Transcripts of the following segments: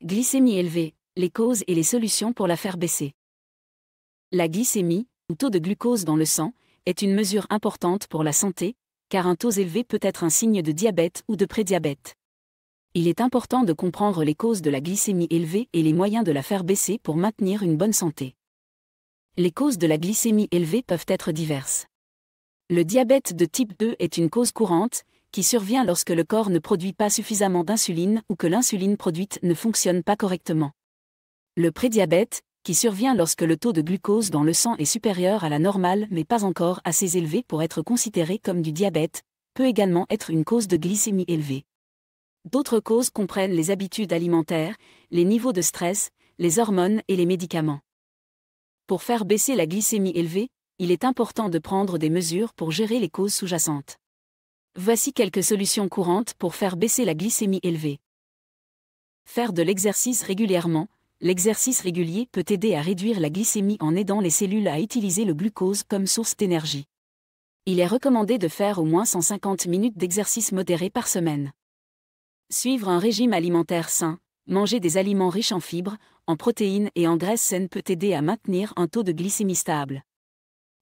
Glycémie élevée, les causes et les solutions pour la faire baisser. La glycémie, ou taux de glucose dans le sang, est une mesure importante pour la santé, car un taux élevé peut être un signe de diabète ou de prédiabète. Il est important de comprendre les causes de la glycémie élevée et les moyens de la faire baisser pour maintenir une bonne santé. Les causes de la glycémie élevée peuvent être diverses. Le diabète de type 2 est une cause courante, qui survient lorsque le corps ne produit pas suffisamment d'insuline ou que l'insuline produite ne fonctionne pas correctement. Le prédiabète, qui survient lorsque le taux de glucose dans le sang est supérieur à la normale mais pas encore assez élevé pour être considéré comme du diabète, peut également être une cause de glycémie élevée. D'autres causes comprennent les habitudes alimentaires, les niveaux de stress, les hormones et les médicaments. Pour faire baisser la glycémie élevée, il est important de prendre des mesures pour gérer les causes sous-jacentes. Voici quelques solutions courantes pour faire baisser la glycémie élevée. Faire de l'exercice régulièrement. L'exercice régulier peut aider à réduire la glycémie en aidant les cellules à utiliser le glucose comme source d'énergie. Il est recommandé de faire au moins 150 minutes d'exercice modéré par semaine. Suivre un régime alimentaire sain, manger des aliments riches en fibres, en protéines et en graisses saines peut aider à maintenir un taux de glycémie stable.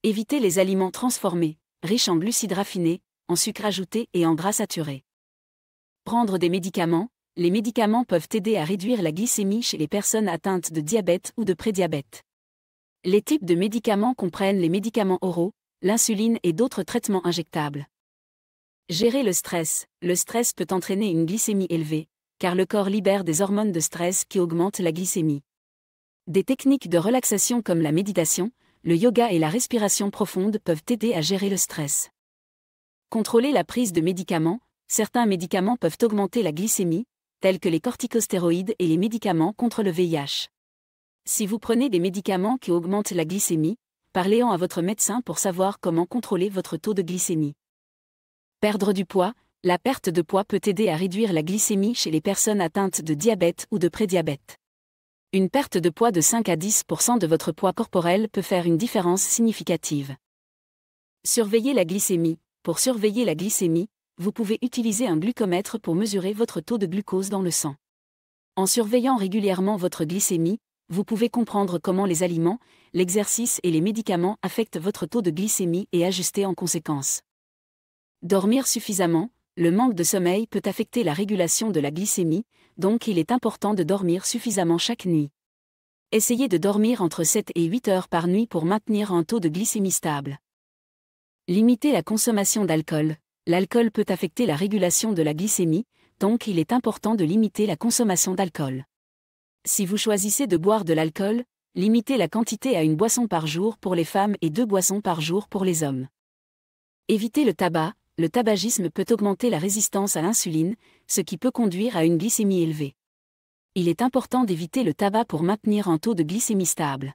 Éviter les aliments transformés, riches en glucides raffinés, en sucre ajouté et en gras saturé. Prendre des médicaments. Les médicaments peuvent aider à réduire la glycémie chez les personnes atteintes de diabète ou de prédiabète. Les types de médicaments comprennent les médicaments oraux, l'insuline et d'autres traitements injectables. Gérer le stress. Le stress peut entraîner une glycémie élevée, car le corps libère des hormones de stress qui augmentent la glycémie. Des techniques de relaxation comme la méditation, le yoga et la respiration profonde peuvent aider à gérer le stress. Contrôler la prise de médicaments. Certains médicaments peuvent augmenter la glycémie, tels que les corticostéroïdes et les médicaments contre le VIH. Si vous prenez des médicaments qui augmentent la glycémie, parlez-en à votre médecin pour savoir comment contrôler votre taux de glycémie. Perdre du poids. La perte de poids peut aider à réduire la glycémie chez les personnes atteintes de diabète ou de prédiabète. Une perte de poids de 5 à 10% de votre poids corporel peut faire une différence significative. Surveiller la glycémie. Pour surveiller la glycémie, vous pouvez utiliser un glucomètre pour mesurer votre taux de glucose dans le sang. En surveillant régulièrement votre glycémie, vous pouvez comprendre comment les aliments, l'exercice et les médicaments affectent votre taux de glycémie et ajuster en conséquence. Dormir suffisamment. Le manque de sommeil peut affecter la régulation de la glycémie, donc il est important de dormir suffisamment chaque nuit. Essayez de dormir entre 7 et 8 heures par nuit pour maintenir un taux de glycémie stable. Limiter la consommation d'alcool. L'alcool peut affecter la régulation de la glycémie, donc il est important de limiter la consommation d'alcool. Si vous choisissez de boire de l'alcool, limitez la quantité à une boisson par jour pour les femmes et 2 boissons par jour pour les hommes. Évitez le tabac. Le tabagisme peut augmenter la résistance à l'insuline, ce qui peut conduire à une glycémie élevée. Il est important d'éviter le tabac pour maintenir un taux de glycémie stable.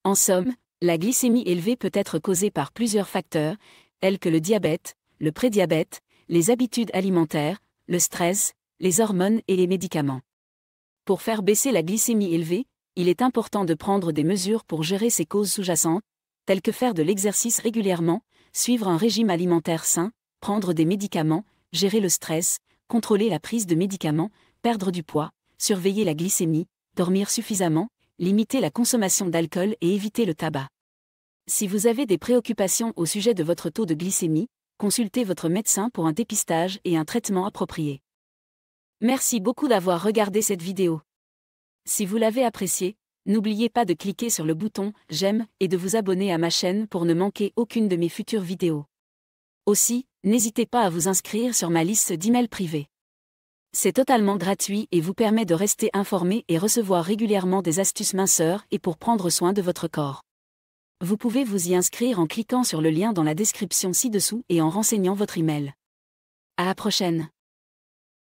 En somme, la glycémie élevée peut être causée par plusieurs facteurs, tels que le diabète, le prédiabète, les habitudes alimentaires, le stress, les hormones et les médicaments. Pour faire baisser la glycémie élevée, il est important de prendre des mesures pour gérer ces causes sous-jacentes, telles que faire de l'exercice régulièrement, suivre un régime alimentaire sain, prendre des médicaments, gérer le stress, contrôler la prise de médicaments, perdre du poids, surveiller la glycémie, dormir suffisamment, limiter la consommation d'alcool et éviter le tabac. Si vous avez des préoccupations au sujet de votre taux de glycémie, consultez votre médecin pour un dépistage et un traitement approprié. Merci beaucoup d'avoir regardé cette vidéo. Si vous l'avez appréciée, n'oubliez pas de cliquer sur le bouton « J'aime » et de vous abonner à ma chaîne pour ne manquer aucune de mes futures vidéos. Aussi, n'hésitez pas à vous inscrire sur ma liste d'emails privés. C'est totalement gratuit et vous permet de rester informé et recevoir régulièrement des astuces minceurs et pour prendre soin de votre corps. Vous pouvez vous y inscrire en cliquant sur le lien dans la description ci-dessous et en renseignant votre email. À la prochaine.